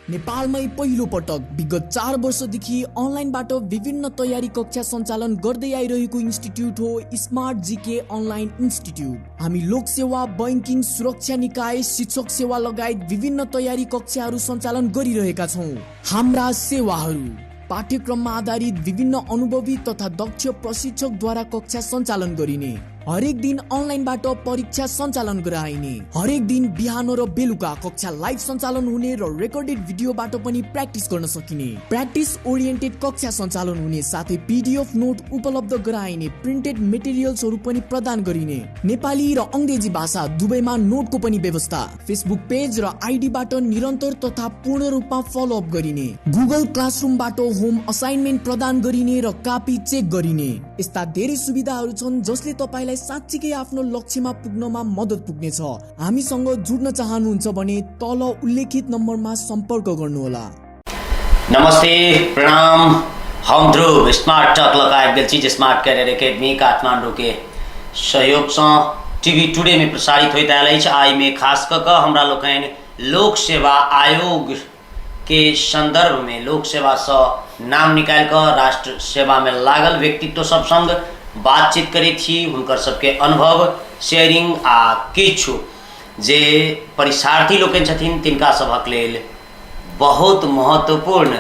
नेपालमै पहिलो पटक विगत 4 वर्षदेखि अनलाइनबाट विभिन्न तयारी कक्षा सञ्चालन गर्दै आइरहेको इन्स्टिट्युट हो स्मार्ट जीके अनलाइन इन्स्टिट्युट। हामी लोक सेवा, बैंकिङ, सुरक्षा निकाय, शिक्षक सेवा लगायत विभिन्न तयारी कक्षाहरू सञ्चालन गरिरहेका छौँ। हाम्रा सेवाहरू पाठ्यक्रममा आधारित विभिन्न अनुभवी तथा दक्ष प्रशिक्षकद्वारा कक्षा सञ्चालन गरिने, हरेक दिन अनलाइनबाट परीक्षा सञ्चालन गराइने, हरेक दिन बिहान र बेलुका कक्षा लाइभ सञ्चालन हुने र रेकर्डेड भिडियोबाट पनि प्र्याक्टिस गर्न सकिने, प्र्याक्टिस ओरिएन्टेड कक्षा सञ्चालन हुने साथै पीडीएफ नोट उपलब्ध गराइने, प्रिन्टेड मेटेरियल्सहरू पनि प्रदान गरिने, नेपाली र अंग्रेजी भाषा दुवैमा नोटको पनि व्यवस्था, फेसबुक पेज र आइडीबाट निरन्तर तथा पूर्ण रूपमा फलोअप गरिने, गुगल क्लासरुमबाट होम असाइनमेन्ट प्रदान गरिने र कापी चेक गरिने, यस्ता धेरै सुविधाहरू छन् जसले तपाईलाई साच्चीकै आफ्नो लक्ष्यमा पुग्नमा मद्दत पुग्नेछ। हामीसँग जुड्न चाहनुहुन्छ भने तल उल्लेखित नम्बरमा सम्पर्क गर्नुहोला। नमस्ते, प्रणाम। हम ध्रुव स्मार्ट टक लगायत गलचीज स्मार्ट कैरियर एकेडमी काठमांडू के सहयोग से टीवी टुडे में प्रसारित होता है। आई में खास कर हमरा लोकन लोक सेवा आयोग के संदर्भ में लोक सेवा से नाम निकाल कर राष्ट्र सेवा में लागल व्यक्तित्व सब संग बातचीत करी थी। हुनकर सबके अनुभव शेयरिंग आ किछु जे परीक्षार्थी लोकन छथिन तिनका सबक लेल बहुत महत्वपूर्ण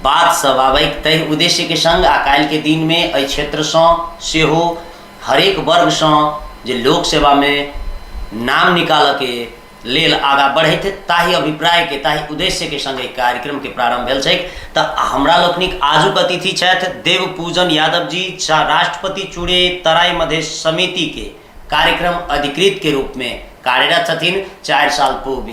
बात सब आबैक तय उद्देश्य के संग आ काल के दिन में एहि क्षेत्र से हो हरेक वर्ग से जे लोक सेवा में नाम निकाल के लेल आगा बढ़े ताही अभिप्राय के ताही उद्देश्य के संग कार्यक्रम के प्रारंभ भेल छै। त हमरा लोकनिक आजुक अतिथि छथि देव पूजन यादव जी, राष्ट्रपति चूड़े तराई मधेश समिति के कार्यक्रम अधिकृत के रूप में कार्यरत छथिन। 4 साल पूर्व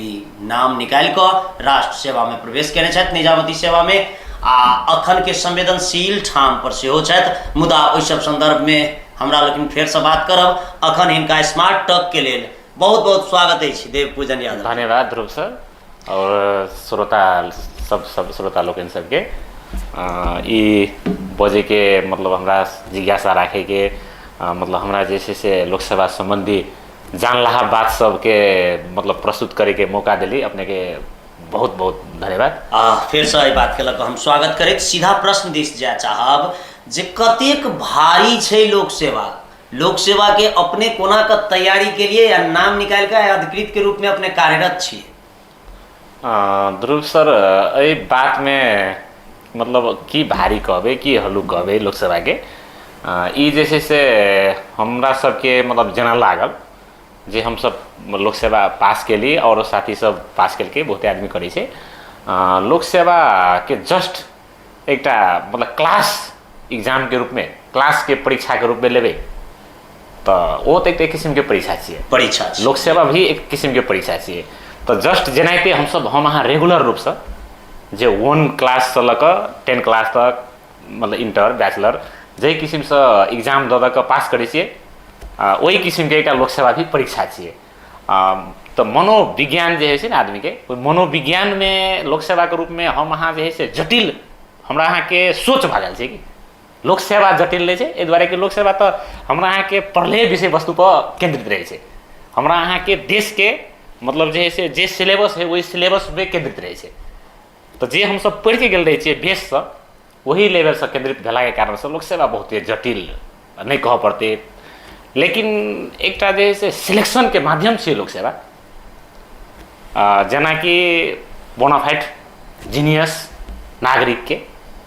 नाम निकाल कर राष्ट्र सेवा में प्रवेश केने छथि, निजामती सेवा में आ अखन के संवेदनशील ठाम पर सेहो छथि। मुदा ओहि सब संदर्भ में हमरा लोकनि फेर से बात करब। अखन हिनका स्मार्ट टॉक के लेल बहुत बहुत स्वागत है देव पूजन यादव। धन्यवाद ध्रुव सर और श्रोता सब श्रोता लोग इन सबके बजे के मतलब हमरा जिज्ञासा रखे के मतलब हमरा जैसे से लोक सेवा संबंधी जानलाहा बात सब के मतलब प्रस्तुत करे के मौका दिली अपने के बहुत बहुत धन्यवाद। फिर से बात के लग हम स्वागत करे। सीधा प्रश्न दिस जाय चाहब जे कतेक भारी छै लोक सेवा के अपने कोना का तैयारी के लिए या नाम निकाल कर अधिकृत के रूप में अपने कार्यरत छी? ध्रुव सर एहि बात में मतलब की भारी कहबे की हल्लू कहबे लोक सेवा के ई जैसे से हमरा सबके मतलब जना लागल जे हम सब लोक सेवा पास के लिए और साथी सब पास करके बहुत आदमी करे छे। लोक सेवा के जस्ट एक मतलब क्लास एग्जाम के रूप में क्लास के परीक्षा के रूप में लेवे तो वो तो एक किस्म के परीक्षा चाहिए। लोक सेवा भी एक किस्म के परीक्षा चाहिए। तो जस्ट जेनाते हम अहाँ रेगुलर रूप से जे 1 क्लास से लक 10 क्लास तक मतलब इंटर बैचलर जे किस्म से एग्जाम दऽ के पास करे छिए वही किस्म के एक लोक सेवा भी परीक्षा चाहिए। तो मनोविज्ञान जे है आदमी के मनोविज्ञान में लोक सेवा के रूप में हम अहाँ जे है से जटिल हमरा अहाँ के सोच भागल छै कि लोक सेवा जटिल रहे एहि दुआरे कि लोक सेवा तो हमरा अहाँ के पढ़ले विषय वस्तु पर केंद्रित रहे छै। हमरा अहाँ के देश के मतलब जे है से जे सिलेबस है वही सिलेबस पे केंद्रित रहे छै। तो जे हम सब पढ़ के गेल रहे छिए बेस से वही लेवल से केंद्रित भेला के कारण से लोक सेवा बहुत जटिल नहीं कह पड़ते। लेकिन एक जे है से सिलेक्शन के माध्यम से लोक सेवा जना कि बोनाफाइड जीनियस नागरिक के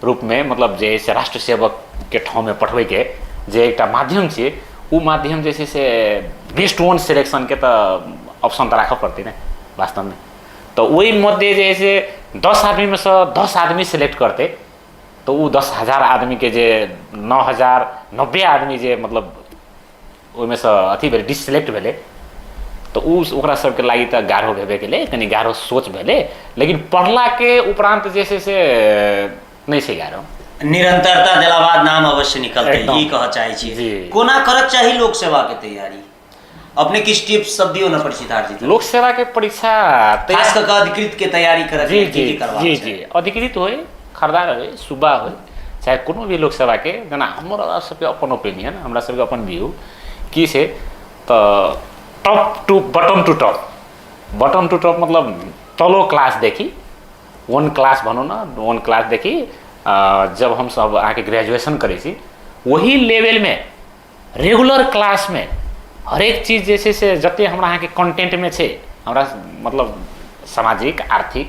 रूप में मतलब जे से राष्ट्र सेवक के ठाव में पठवे के जे एक माध्यम छे उ माध्यम जैसे से बेस्ट वन सिलेक्शन के तो ऑप्शन तो रख पड़ती ना वास्तव में। तो वही मध्य जैसे 10 आदमी में से 10 आदमी सिलेक्ट करते तो वो 10,000 आदमी के जे 9,090 आदमी जे मतलब ओहिमे से अथी भेले डिससिलेक्ट भेले तो ओकरा सबके लागि तो गाढ़ो भेबे के लिए कनी गाढ़ो सोच भेले। लेकिन पढ़ला के उपरांत जैसे से नहीं से गाढ़ो निरंतरता देला बाद नाम अवश्य निकलते ई कह चाहे छी। कोना करक चाही लोक सेवा के तैयारी अपने किस टिप्स सब दियो न परिचितार्थी लोक सेवा के परीक्षा खास कर अधिकृत के तैयारी करक जी अधिकृत होय खरदार होय सुबा होय चाहे कोनो भी लोक सेवा के जना हमरा सबके अपन ओपिनियन हमरा सबके अपन व्यू की छै तो top to bottom to top मतलब तलो क्लास देखी वन क्लास भनौँ न, वन क्लासदेखि जब हम सब अहाँके ग्रेजुएशन करै छी वही लेवलमे रेगुलर क्लासमे हरेक चीज जे छै से जते हमरा अहाँके कन्टेन्टमे छै, हमरा मतलब सामाजिक आर्थिक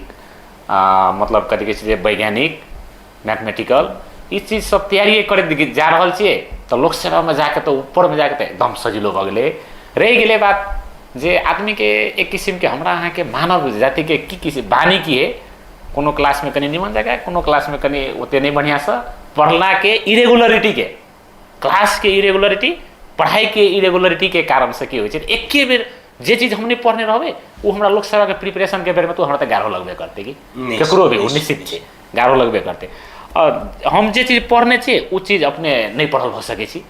मतलब कथी कहै छै जे वैज्ञानिक मैथमेटिकल ई चीज सब तैयारी करैत जा रहल छियै, तऽ लोकसेवामे जाके तऽ ऊपरमे जाके तऽ एकदम सजिलो भऽ गेलै। रहि गेलै बात जे आदमीके एक किसिमके हमरा अहाँके मानव जातिके की किसिम बानी की है, कोनो क्लासमे कनि निमन जगह, कोनो क्लासमे कनि ओते नहीं बढ़िआँसँ पढ़लाके इरेगुलरिटीके, क्लासके इरेगुलरिटी, पढ़ाइके इरेगुलरिटीके कारणसँ की होइ छै एके बेर जे चीज हमने पढ़ने रहबै वो हमरा लोकसेवाके प्रिपरेशनके बेरमे तो हमरा तऽ गारो लगबे करतै कि ककरो भी, वो निश्चित छै गारो लगबे करतै। और हम जे चीज पढ़ने छियै वो चीज अपने नहीं पढ़ल भऽ सकै छी,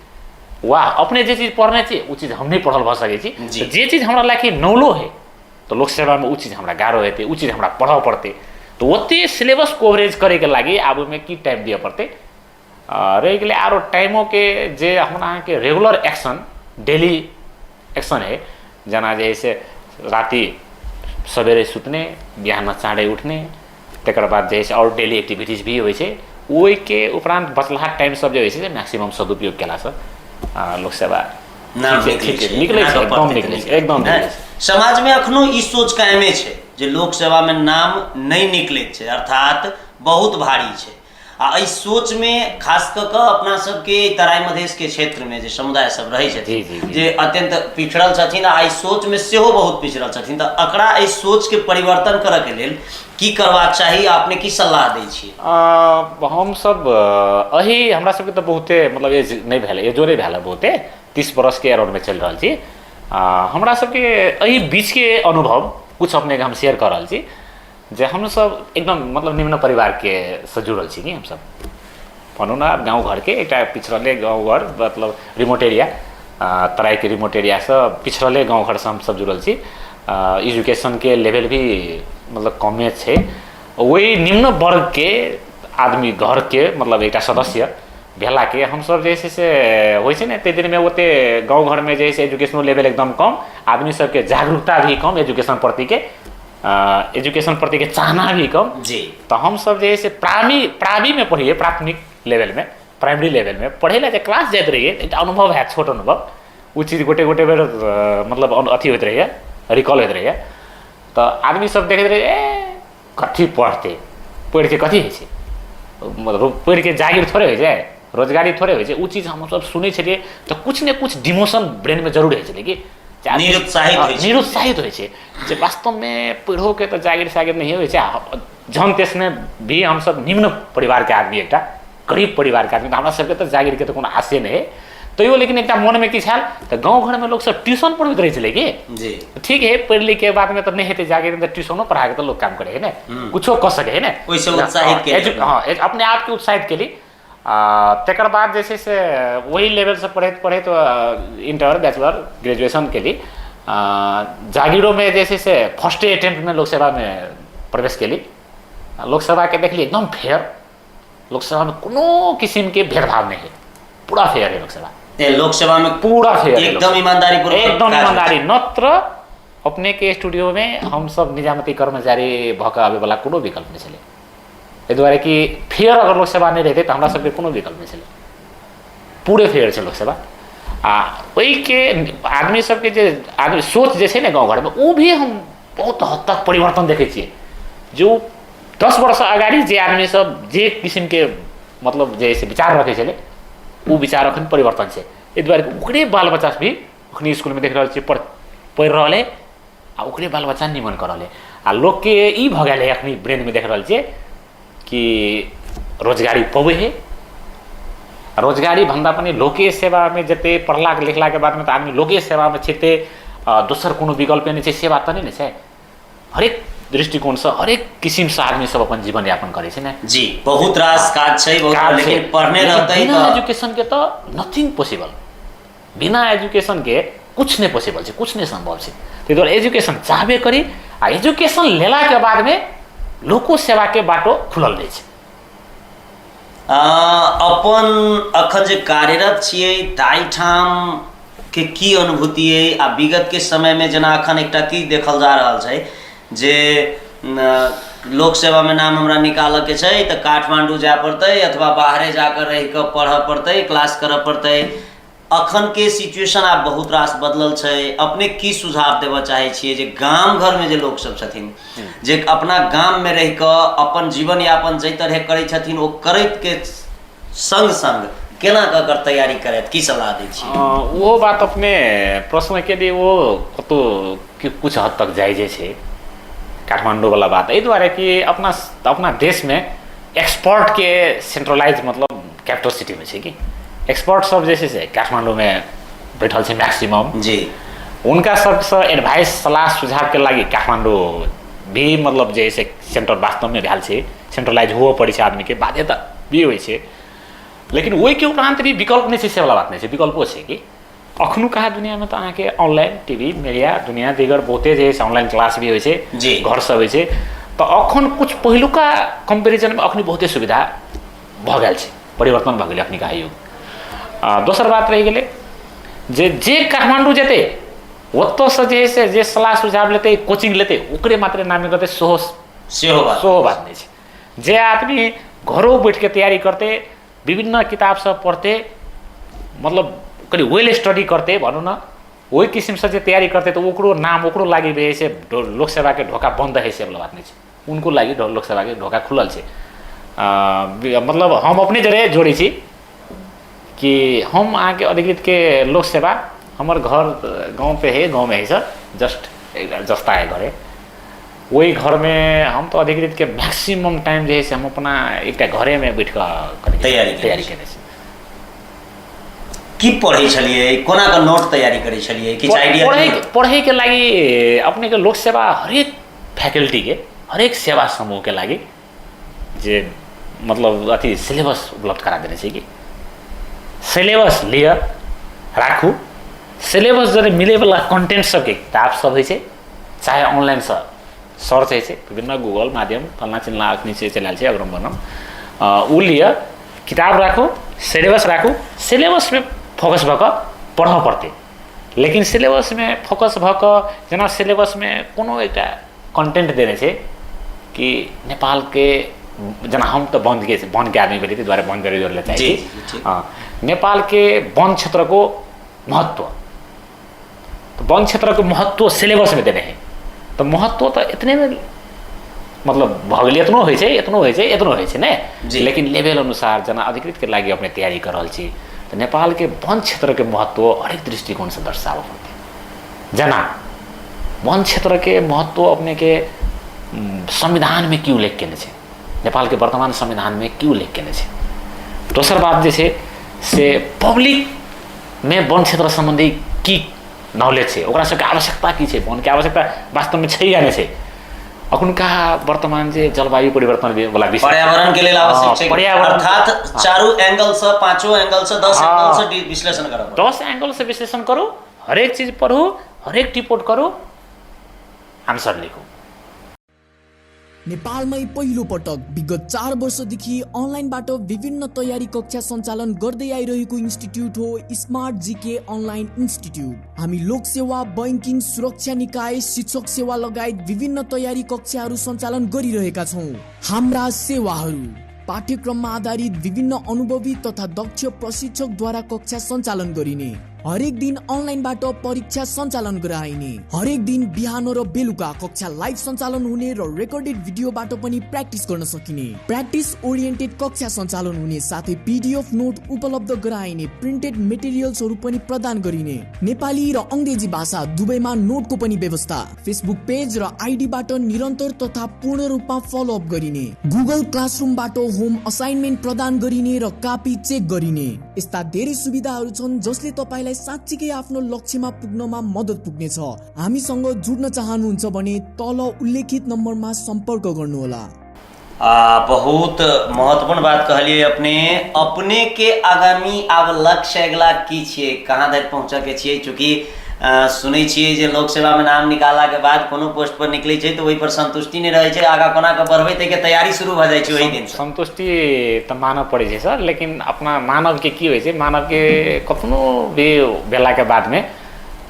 वाह अपने जे चीज पढ़ने छियै वो चीज हम नहीं पढ़ल भऽ सकै छी। जे चीज हमरा लायक नौलो है तो लोकसेवामे वो चीज हमरा गारो हेतै, वो चीज हमरा पढ़ऽ पड़तै। तो ओते सिलेबस कवरेज करैके लागि आब ओहिमे की टाइम दिअ पड़तै। रहि गेलै आरो टाइमोके जे हमरा अहाँके रेगुलर एक्शन डेली एक्शन है, जेना जे है से राति सवेरे सुतने, बिहान चाँडे उठने, तकर बाद जे है से और डेली एक्टिविटीज भी होइ छै, ओहिके उपरान्त बचलाहा टाइम सब जे होइ छै मैक्सिमम सदुपयोग केलासँ लोकसेवा निकलै छै, एकदम निकलै छै, एकदम निकलै छै। समाजमे अखनो ई सोच कायमे छै जे लोकसेवामे नाम नहीं निकलैत छै, अर्थात बहुत भारी छै। आ एहि सोचमे खास कऽ कऽ अपना सबके तराई मधेशके क्षेत्रमे जे समुदाय सब रहै छथिन जे अत्यंत पिछड़ल छथिन आ एहि सोचमे सेहो बहुत पिछड़ल छथिन, तऽ एकरा एहि सोचके परिवर्तन करऽके लेल की करबाक चाही, अपने की सलाह दै छियै? हमसब एही हमरा सबके तऽ बहुते मतलब एज नहीं भेलै, एजो नहीं भेलै, बहुते 30 बरसके अराउंडमे चलि रहल छी। हमरा सबके एही बीचके अनुभव कुछ अपनेके हम शेयर कऽ रहल छी जे हमसब एकदम मतलब निम्न परिवारके से जुड़ल छी कि हमसब भनौँ न गाँव घरके एकटा पिछड़ले गाँव घर मतलब रिमोट एरिया, तराईके रिमोट एरियासँ पिछड़ले गाँव घरसँ हमसब जुड़ल छी। एजुकेशनके लेवल भी मतलब कमे छै, वही निम्न वर्गके आदमी घरके मतलब एकटा सदस्य भेलाके हमसब जे छै से होइ छै ने ताहि दिनमे ओते गाँव घरमे जे है से एजुकेशनो लेवल एकदम कम, आदमी सबके जागरूकता भी कम, एजुकेशन प्रतिके चाहना भी कम जी। तो हम सब जे है से प्रावी में पढ़िए, प्राथमिक लेवल में, प्राइमरी लेवल में पढ़े ला क्लास जाते रहिए, एक अनुभव है छोट अनुभव, वो चीज गोटे बेर मतलब अथी होते रहिए, रिकॉल होते रहिए। तो आदमी सब देखते रहिए कथी पढ़ते, पढ़ के कथी है, मतलब पढ़ के जागीर थोड़े हो जाए, रोजगारी थोड़े हो जाए, वो चीज हम सब सुने छलिए तो कुछ ने कुछ डिमोशन ब्रेन में जरूर है कि निरुत्साहित होइ छै जे वास्तवमे पढ़ो के तो जागीर सागिर नहीं होइ छै। जहन त्यसमे भी हम सब निम्न परिवार के आदमी, एकटा गरीब परिवार के आदमी, हमरा सबके तो जागीर के तो कोनो आशे नहीं है, तैयो लेकिन एकटा मन में की छल तो गाँव घर में लोग सब ट्यूशन पढ़बैत रहै छलै कि जी ठीक है पढ़ लिख के बाद में तो नहीं हेतै जागीर, तो ट्यूशनो पढ़ा के तो लोग काम करे है ना, कुछो कऽ सके है ना, ओइसे उत्साहित के अपने आप के उत्साहित के लिए। तकर बाद जे छै से वही लेवल से पढ़ैत इंटर बैचलर ग्रेजुएशन के लिए जागीरों में जे छै से फर्स्ट अटेम्प्ट में लोकसेवा में प्रवेश के लिए, लोकसेवा के देख ली एकदम फेयर, लोकसेवा में कोनो किस्म के भेदभाव नहीं है, पूरा फेयर है लोकसेवा, लोकसेवा में पूरा फेयर, एकदम ईमानदारी नत्र अपने के स्टूडियो में हम सब निजामती कर्मचारी भऽ आवे वाला कोनो विकल्प नहीं छलै, एहि दुआरे कि फेयर अगर लोकसेवा नहीं रहते तो हमरा सबके कोनो विकल्प नहीं छलै, पूरे फेयर छै लोकसेवा। ओहि के आदमी सबके जे आदमी सोच जे छै ने गाँव घरमे वो भी हम बहुत हद तक परिवर्तन देखै छियै। जो 10 वर्ष अगाडि जे आदमी सब जे किसिम के मतलब जे विचार रखे छलै वो विचार अखन परिवर्तन छै, एहि दुआरे ओकरे बाल बच्चा भी अखनी स्कूल में देख रहल छियै पढ़ि रहले आ ओकरे बाल बच्चा निमन कर रहले, आ लोग के ई भऽ गेल है अखनी ब्रेन में देख रहल छियै कि रोजगारी पबै है, रोजगारी भन्दा पनि लोके सेवा में जते पढ़ला लिखला के बाद में तो आदमी लोके सेवा में छिते दोसर कोनो विकल्प नहीं छै, से बात तो नहीं छै। हरेक दृष्टिकोण से हरेक किसिम से आदमी सब अपन जीवन यापन करे छै ने जी, बहुत रास काज छै, बहुत लेकिन पढ़ने रहतै बिना एजुकेशन के तो नथिंग पॉसिबल, बिना एजुकेशन के कुछ नहीं पॉसिबल छै, कुछ नहीं संभव छै। ताहि दुआरे एजुकेशन चाहबे करी, आ एजुकेशन लेला के बाद में लोको सेवा के बाटो खुलल रहै छै। अपन अखन जे कार्यरत छियै ताहि ठाम के की अनुभूति है, आ विगत के समय में जेना अखन एकटा की देखल जा रहल छै जे लोक सेवा में नाम हमरा निकालऽ के छै तऽ काठमांडू जाय पड़तै अथवा बाहरे जाकर रह के पढ़ऽ पड़तै, क्लास करऽ पड़तै। अखन के सिचुएशन आब बहुत रास बदलल छै। अपने की सुझाव देबऽ चाहै छियै जे गाम घर में जे लोक सब छथिन जे अपना गाम में रह के अपन जीवन यापन जै तरह करै छथिन ओ करैत के संग संग केना कर तैयारी करैत, की सलाह दै छियै? वो बात अपने प्रश्न के लिए वो तो कुछ हद तक जायजे छै काठमांडू वाला बात, एहि दुआरे कि अपना देश में एक्सपर्ट के सेंट्रलाइज मतलब कैपिटल सिटी में छै कि एक्सपर्ट सब जे छै से काठमांडू में बैठल छै मैक्सिमम जी। उनका सबसे एडवाइस सलाह सुझाव के लागि काठमांडू भी मतलब जे से सेंटर वास्तव में भेल छै, सेंट्रलाइज हुआ पड़ै छै आदमी के बाध्यता भी होइ छै। लेकिन वही के उपरांत भी विकल्प नहीं से वाला बात नहीं है, विकल्पों से कि अखनू कहा दुनिया में तो अहाँ के ऑनलाइन टीवी मीडिया दुनिया दिगर बहुते जे ऑनलाइन क्लास भी होइछे घर सब होइछे, तो अखन कुछ पहिलुका कंपेरिजन में अखनी बहुते सुविधा भ गेल छै, परिवर्तन भ गेलै अखनी का युग। दोसर बात रह गेलै जे काठमांडू जेते ओतऽ से जे से जे सलाह सुझाव लेते कोचिंग लेते ओकरे मात्र नाम करते सेहो बात नहीं छै। जे आदमी घरों बैठ के तैयारी करते विभिन्न किताब सब पढ़ते मतलब कहीं वेल स्टडी करते भनूँ न वही किसिम से तैयारी करते तो ओकरो नाम ओकरो लागि भी से लोक सेवा के ढोका बंद है से बात नहीं है, उनको लागि लोक सेवा के ढोका खुलल है। मतलब हम अपने जरे जोड़ी छी कि हम अहाँ के अधिकृत के लोक सेवा हमार घर गांव पे है, गांव में है सर जस्ट जस्ता है घर है, वही घर में हम तो अधिकृत के मैक्सिमम टाइम जो है से हम अपना एक घरे में बैठ कर तैयारी करें की पढ़े छलिए कोना का नोट तैयारी करे छलिए कि पढ़े के लागि अपने के लोक सेवा हरेक फैकल्टी के हरेक सेवा समूह के लागि जे मतलब अथी सिलेबस उपलब्ध करा देने चाहिए कि सिलेबस लिया राखू, सिलेबस जरे मिले वाला कंटेंट सब के किताब सब है चाहे ऑनलाइन सब सर्च है विभिन्न गूगल माध्यम फलना चिल्ला अखनी से चलाल है अग्रम बनम उ लिया किताब राखू सिलेबस राखू, सिलेबस में फोकस भक पढ़ पड़ते। लेकिन सिलेबस में फोकस भक जना सिलेबस में कोनो एक कंटेंट देने से कि नेपाल के जना हम तो वन के आदमी भेली थी द्वारा वन जोड़ले चाहिए नेपाल के वन क्षेत्र को महत्व, तो वन क्षेत्र को महत्व सिलेबस में देने हैं, तो महत्व तो इतने में मतलब भगल इतनो होइ छै ने, लेकिन लेवल अनुसार जना अधिकृत के लागि अपने तैयारी कर रहा छी तो नेपाल के वन क्षेत्र के महत्व हरेक दृष्टिकोण से दर्शाव पड़ते। जना वन क्षेत्र के महत्व अपने के संविधान में क्यों उल्लेख केने छै, नेपाल के वर्तमान संविधान में क्यों उल्लेख केने छै। दोसर बात जे छै से पब्लिक में वन क्षेत्र संबंधी की नॉलेज है, ओकरा सबके आवश्यकता की छै, वन के आवश्यकता वास्तव में छै या नहीं छै। अखुनका वर्तमान जे जलवायु परिवर्तन वाला विषय पर्यावरण के लिए आवश्यक छै, अर्थात चारों एंगल से पांचों एंगल से 10 एंगल से विश्लेषण करो, 10 एंगल से विश्लेषण करो, हरेक चीज पढ़ो, हरेक रिपोर्ट करो, आंसर लेखो। नेपालमै पहिलो पटक विगत 4 वर्षदेखि अनलाइनबाट विभिन्न तयारी कक्षा सञ्चालन गर्दै आइरहेको इन्स्टिट्युट हो स्मार्ट जीके अनलाइन इन्स्टिट्युट। हामी लोक सेवा, बैंकिङ, सुरक्षा निकाय, शिक्षक सेवा लगायत विभिन्न तयारी कक्षाहरू सञ्चालन गरिरहेका छौँ। हाम्रा सेवाहरू पाठ्यक्रममा आधारित विभिन्न अनुभवी तथा दक्ष प्रशिक्षकद्वारा कक्षा सञ्चालन गरिने, हरेक दिन अनलाइनबाट परीक्षा सञ्चालन गराइने, हरेक दिन बिहान र बेलुका कक्षा लाइभ सञ्चालन हुने र रेकर्डेड भिडियोबाट पनि प्र्याक्टिस गर्न सकिने, प्र्याक्टिस ओरिएन्टेड कक्षा सञ्चालन हुने साथै पीडीएफ नोट उपलब्ध गराइने, प्रिन्टेड मेटेरियल्सहरू पनि प्रदान गरिने, नेपाली र अंग्रेजी भाषा दुवैमा नोटको पनि व्यवस्था, फेसबुक पेज र आइडीबाट निरन्तर तथा पूर्ण रूपमा फलोअप गरिने, गुगल क्लासरुमबाट होम असाइनमेन्ट प्रदान गरिने र कापी चेक गरिने, यस्ता धेरै सुविधाहरू छन् जसले तपाईलाई साच्चीकै आफ्नो लक्ष्यमा पुग्नमा मद्दत पुग्नेछ। हामीसँग जुड्न चाहनुहुन्छ भने तल उल्लेखित नम्बरमा सम्पर्क गर्नुहोला। बहुत महत्वपूर्ण बात कहलिए अपने के आगामी आब लक्ष्य अगला की छिए, कहाँ धरि पहुँचे के छिए। चूँकि सुनै छिए जे लोक सेवा में नाम निकाला के बाद कोनो पोस्ट पर निकले छै तो वही पर संतुष्टि नहीं रहे छै, आगा कोना के बढ़बै तै के तैयारी शुरू भ जाय छै वही दिन। संतुष्टि तो मानव पड़े छै सर, लेकिन अपना मानव के की होइ छै, मानव के कखनो भी बेला के बाद में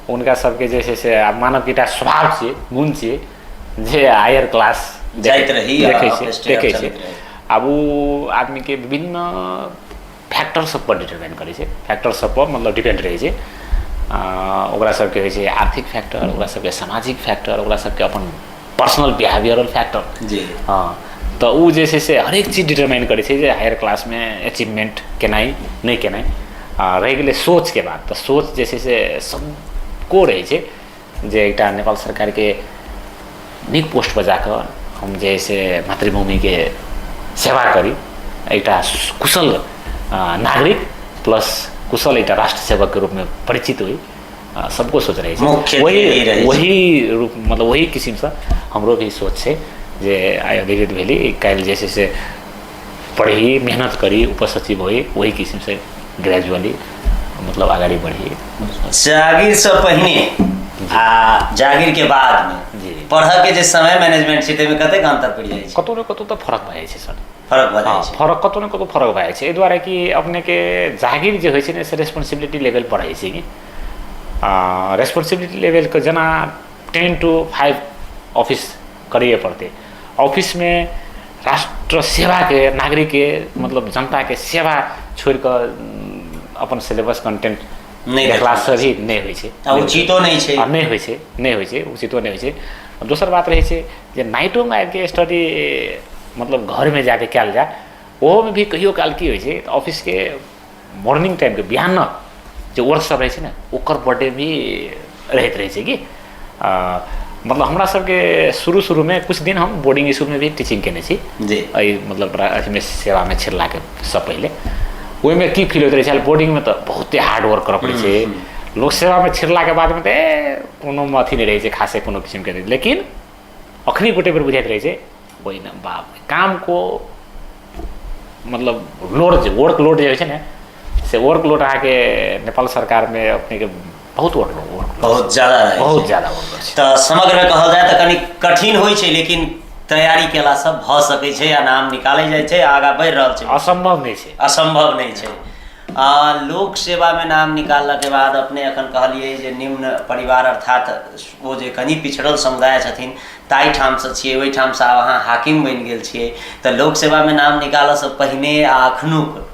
उनका सबके जे छै से मानव के स्वभाव छिए, गुण छिए जे हायर क्लास जाइत रही देखै आ छै स्टे देखै छै चलैत रही। अब उ आदमी के विभिन्न फैक्टर सब पर डिटरमाइन करै छै, फैक्टर सब पर मतलब डिपेंड रहै छै। ओकरा सबके होइ छै आर्थिक फैक्टर, ओकरा सबके सामाजिक फैक्टर, ओकरा सबके अपन पर्सनल बिहेवियरल फैक्टर। जी हाँ, तो उ जे छै से हरेक चीज डिटरमाइन करै छै जे हायर क्लास में अचीवमेंट केनाइ नहीं केनाइ। रहि गेलै सोच के बात, तो सोच जे छै से सबको रहै छै जे एकटा नेपाल सरकार के नीक पोस्ट पर जाकर हम जे से मातृभूमि के सेवा करी, एकटा कुशल नागरिक प्लस कुशल एक राष्ट्र सेवक के रूप में परिचित हुई, सबको सोच रहे मुख्य वही रूप मतलब वही किस्म से हमरो भी सोच है जे आयोजित भेली काल जैसे से पढ़ी मेहनत करी उपसचिव हुई, वही किस्म से ग्रेजुअली मतलब आगे बढ़ी। जागीर से पहले आ जागीर के बाद में जी पढ़ के जे समय मैनेजमेंट छै में कतेक अंतर पड़ जाए छै? कतौ न कतौ तो फरक भए छै सर, फरक भए जाए छै। फरक कतौ न कतौ फरक भए छै, एहि दुआरे कि अपने के जागीर जे होइ छै ने से रेस्पॉन्सिबिलिटी लेवल पर रहै छै कि रेस्पॉन्सिबिलिटी लेवल के जना 10 to 5 ऑफिस करिए पड़ते। ऑफिस में राष्ट्र सेवा के नागरिक के मतलब जनता के सेवा छोड़ कर अपन सिलेबस कंटेंट नहीं देखला से भी नहीं होइ छै, उचितो नहीं छै, नहीं होइ छै, नहीं होइ छै, उचितो नहीं होइ छै। दोसर बात रहै छै जे नाइटो में आबि के स्टडी मतलब घर में जाके कयल जाए, ओहो में भी कहियो काल की होइ छै ऑफिस के मॉर्निंग टाइम के बिहान जो वर्क सब रहै छै ने ओकर बर्थडे भी रहैत रहै छै कि मतलब हमरा सबके शुरू में कुछ दिन हम बोर्डिंग स्कूल में भी टीचिंग केने छी जी मतलब अथी में सेवा में छिड़ला के सब पहले ओहि में की फील होइत रहे छै बोर्डिंग में तो बहुते हार्ड वर्क करऽ पड़ै छै, लोक सेवा में छिड़ला के बाद में तो कोनो अथी नहीं रहे छै खासे कोनो किस्म के, लेकिन अखनी गोटे बेर बुझाइत रहे छै वही ना बाप काम को मतलब लोड वर्क लोड जो है ना से वर्क लोड आके नेपाल सरकार में अपने के बहुत वर्क बहुत ज़्यादा वर्क छै। तो समग्र में कहल जाए तो कनी कठिन होइ छै, लेकिन तैयारी केला से भ सकै छै, आ नाम निकालै जाइ छै, आगा बढ़ि रहल छै, असंभव नहीं छै, असंभव नहीं छै। लोक सेवा में नाम निकालला के बाद अपने अखन कहलिए जे निम्न परिवार अर्थात वो जे कनी पिछड़ल समुदाय छथिन ताई ठाम से छियै, ओहि ठाम से अहाँ हाकिम बनि गेल छियै, तो लोक सेवा में नाम निकालऽ से पहिने आ अखनुक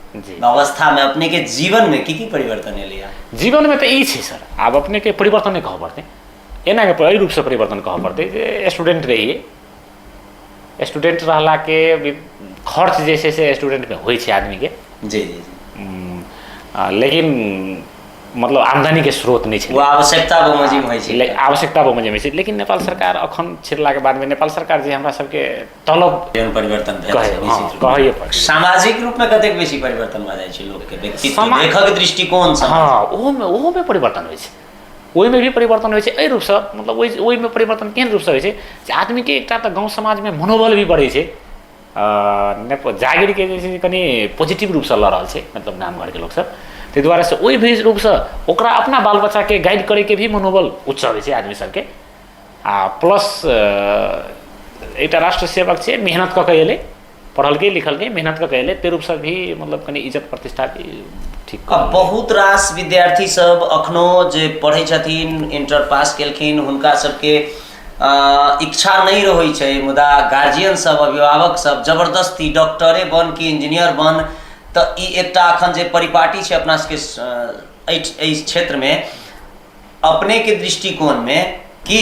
अवस्था में अपने के जीवन में की परिवर्तन एलिया? जीवन में तो ई छै सर, आब अपने के परिवर्तन नहीं कहऽ पड़ते, एना के एहि रूप से परिवर्तन कहऽ पड़ते जे स्टूडेंट रहिए, स्टूडेंट रहला के खर्च जे छै से स्टूडेंट में होइ छै आदमी के जी जी लेकिन मतलब आमदनी के स्रोत नहीं छै, वो आवश्यकता बमोजिम होइ छै, आवश्यकता बमोजिम होइ छै। लेकिन नेपाल सरकार अखन छिड़ला के बाद में नेपाल सरकार जे हमरा सबके तलब परिवर्तन कहैए पड़ै, सामाजिक रूप में कतेक बेसी परिवर्तन भऽ जाइ छै, लोक के व्यक्तित्व देखक दृष्टिकोण से हाँ ओहो में परिवर्तन होइ छै, ओहि में भी परिवर्तन होइ छै। एहि रूप से मतलब ओहि में परिवर्तन केहन रूप से होइ छै जे आदमी के एकटा तऽ गाँव समाज में मनोबल भी बढ़ै छै, जागीर के जे छै कनी पॉजिटिव रूप से लऽ रहल छै मतलब गाम घर के लोग सब, ताहि दुआरे से ओहि भी रूप से ओकरा अपना बाल बच्चा के गाइड करे के भी मनोबल उच्च होइ छै आदमी सबके। प्लस एकटा राष्ट्र सेवक छै, मेहनत कऽ के एलै, पढ़लकै लिखलकै मेहनत कऽ के एलै, ताहि रूप से भी मतलब कनी इज्जत प्रतिष्ठा भी ठीक। अब बहुत रास विद्यार्थी सब अखनो जे पढ़ै छथिन इंटर पास केलखिन, हुनका सबके इच्छा नहीं रही छै, मुदा गार्जियन सब अभिभावक सब जबरदस्ती डॉक्टरे बन कि इंजीनियर बन, तो ई एकटा अखन जे परिपाटी छै अपना सबके क्षेत्र में अपने के दृष्टिकोण में कि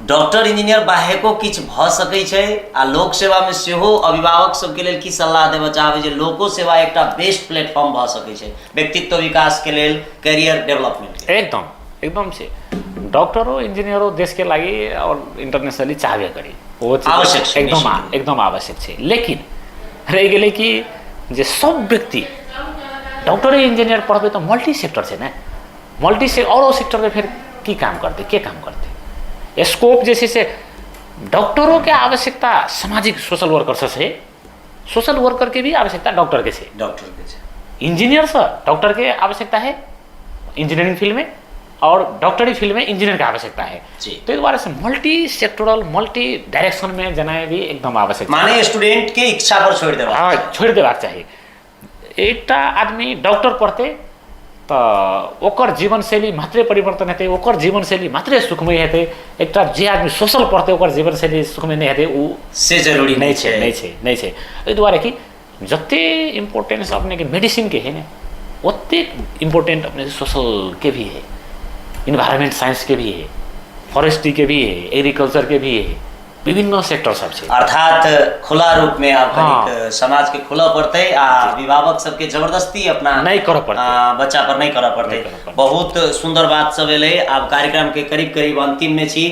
डॉक्टर इंजीनियर बाहेको किछ भ सकै छै, आ लोक सेवा में सेहो अभिभावक सबके लेल की सलाह देबऽ चाहबै जे लोको सेवा एकटा बेस्ट प्लेटफॉर्म भ सकै छै व्यक्तित्व विकास के लेल, कैरियर डेवलपमेंट? एकदम से डॉक्टरों इंजीनियरों देश के लागि और इंटरनेशनली चाहबे करी, वो आवश्यक एकदम आवश्यक है। लेकिन रह गए कि जे सब व्यक्ति डॉक्टरे इंजीनियर पढ़बे तो मल्टी सेक्टर है ना, मल्टी से और सेक्टर में फिर की काम करते, के काम करते, स्कोप जैसे से डॉक्टरों के आवश्यकता सामाजिक सोशल वर्कर से है, सोशल वर्कर के भी आवश्यकता डॉक्टर के से, इंजीनियर से डॉक्टर के आवश्यकता है इंजीनियरिंग फील्ड में, और डॉक्टरी फील्ड में इंजीनियर की आवश्यकता है। तो इस बारे से मल्टी सेक्टरल मल्टी डायरेक्शन में जाना भी एकदम आवश्यक, माने स्टूडेंट के इच्छा पर छोड़ देबा, हाँ छोड़ देबाक चाहिए। एकटा आदमी डॉक्टर पढ़ते त ओकर जीवनशैली मात्रै परिवर्तन हेतै, ओकर जीवनशैली मात्रै सुखमय हेतै। एकटा जे आदमी सोशल पढ्तै ओकर जीवनशैली सुखमय नहीं हेतै, ऊ से जरूरी नहीं छै। एहि दुआरे कि जते इम्पोर्टेंस अपने के मेडिसिन के है ना, उतने इम्पोर्टेंट अपने सोशल के भी है, इन्वायरमेंट साइंस के भी है, फॉरेस्ट्री के भी है, एग्रीकल्चर के भी है, विभिन्न सेक्टर सब छै। अर्थात खुला रूप में आप समाज के खुला पड़ते अभिभावक सबके जबरदस्ती अपना नहीं कर पड़ते, बच्चा पर नहीं कर पड़ते। बहुत सुंदर बात सब एले। आप कार्यक्रम के करीब करीब अंतिम में छी,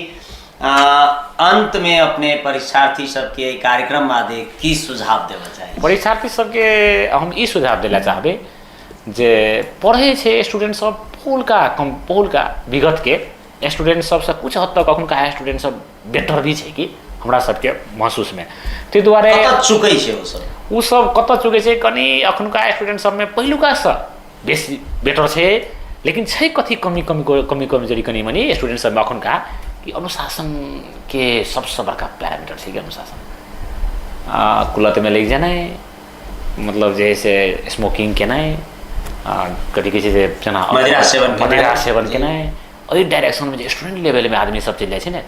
अंत में अपने परीक्षार्थी सबके कार्यक्रम मादे की सुझाव देबा चाही? परीक्षार्थी सबके हम ई सुझाव देला चाहबे जे पढ़े छे स्टूडेंट सब पहुलका विगत के स्टूडेंट सबसे कुछ हद तक अखुनका स्टूडेंट सब बेटर भी छै कि हमरा सबके महसूस में। ते दुआरे कत चुकै छै उ सब कत चुकै छै, कनी अखुनका स्टूडेंट सब में पहिलुका से बेसी बेटर छै, लेकिन छै कथी कमी कमजोरी कनी मनी स्टूडेंट सब में अखुनका कि अनुशासन के सबसे बड़का पैरामीटर छै कि अनुशासन। कुलत में लग जाना, मतलब जैसे स्मोकिंग केना, कथी कहै छै जना मदिरा सेवन केना, ओहि डायरेक्शन में स्टूडेंट लेवल में आदमी सब चल जाए ना,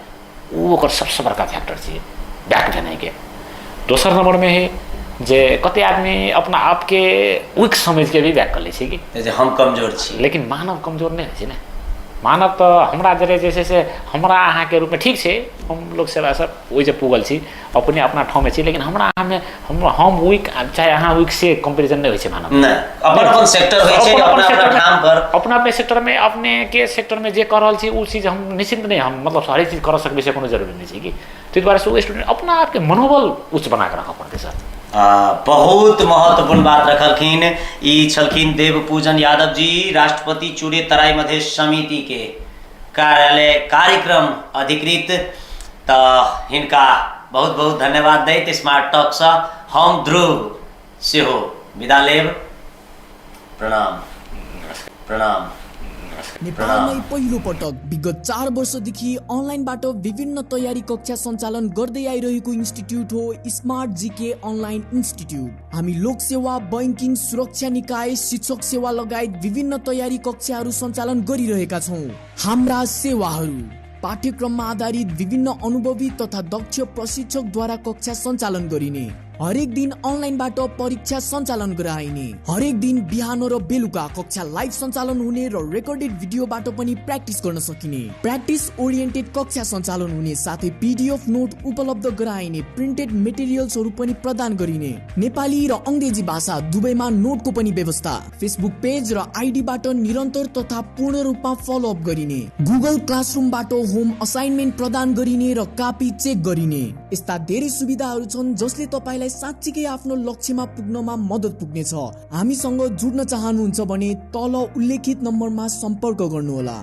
वो ओकर सबसे बड़का फैक्टर छै बैक भेनाइ के। दोसर नंबर में है जे कते आदमी अपना आप के वीक समझ के भी बैक कर ले छै कि हम कमजोर छी, लेकिन मानव कमजोर नहीं है ना। मानव तो हमरा जरे जैसे से हमरा अहाँ के रूप में ठीक है, हम लोग सेवा सब वही पुगल छी, अपने अपना ठाव में छी, लेकिन हमरा अहाँ में हम वीक चाहे अहाँ वीक से कंपेरिजन नहीं होय मानव। अपन सेक्टर होय छै, अपना ठाम पर अपना सेक्टर में अपने के सेक्टर में जे कर रहल छी उ चीज हम निश्चिंत नहीं, हम मतलब हर चीज कर सकबे से कोनो जरूरी नहीं छै कि। तै दुआरे से स्टूडेंट अपना आप के मनोबल उच्च बना के रखा पड़ते सर। बहुत महत्वपूर्ण बात रखलखिन। ई छलखिन देव पूजन यादव जी, राष्ट्रपति चूड़े तराई मधेश समिति के कार्यालय कार्यक्रम अधिकृत। तो हिनका बहुत बहुत धन्यवाद दैत स्मार्ट टॉक से हम ध्रुव से हो विदा लेब। प्रणाम प्रणाम। नेपालमै पहिलो पटक विगत 4 वर्षदेखि अनलाइनबाट विभिन्न तयारी कक्षा सञ्चालन गर्दै आइरहेको इन्स्टिट्युट हो स्मार्ट जीके अनलाइन इन्स्टिट्युट। हामी लोक सेवा, बैंकिङ, सुरक्षा निकाय, शिक्षक सेवा लगायत विभिन्न तयारी कक्षाहरू सञ्चालन गरिरहेका छौँ। हाम्रा सेवाहरू पाठ्यक्रममा आधारित विभिन्न अनुभवी तथा दक्ष प्रशिक्षकद्वारा कक्षा सञ्चालन गरिने, हरेक दिन अनलाइनबाट परीक्षा सञ्चालन गराइने, हरेक दिन बिहान र बेलुका कक्षा लाइभ सञ्चालन हुने र रेकर्डेड भिडियोबाट पनि प्र्याक्टिस गर्न सकिने, प्र्याक्टिस ओरिएन्टेड कक्षा सञ्चालन हुने साथै पीडीएफ नोट उपलब्ध गराइने, प्रिन्टेड मेटेरियल्सहरू पनि प्रदान गरिने, नेपाली र अंग्रेजी भाषा दुवैमा नोटको पनि व्यवस्था, फेसबुक पेज र आइडीबाट निरन्तर तथा पूर्ण रूपमा फलोअप गरिने, गुगल क्लासरुमबाट होम असाइनमेन्ट प्रदान गरिने र कापी चेक गरिने। यस्ता धेरै सुविधाहरू छन् जसले तपाईलाई साच्चीकै आफ्नो लक्ष्यमा पुग्नमा मद्दत पुग्नेछ। हामीसँग जुड्न चाहनुहुन्छ भने तल उल्लेखित नम्बरमा सम्पर्क गर्नुहोला।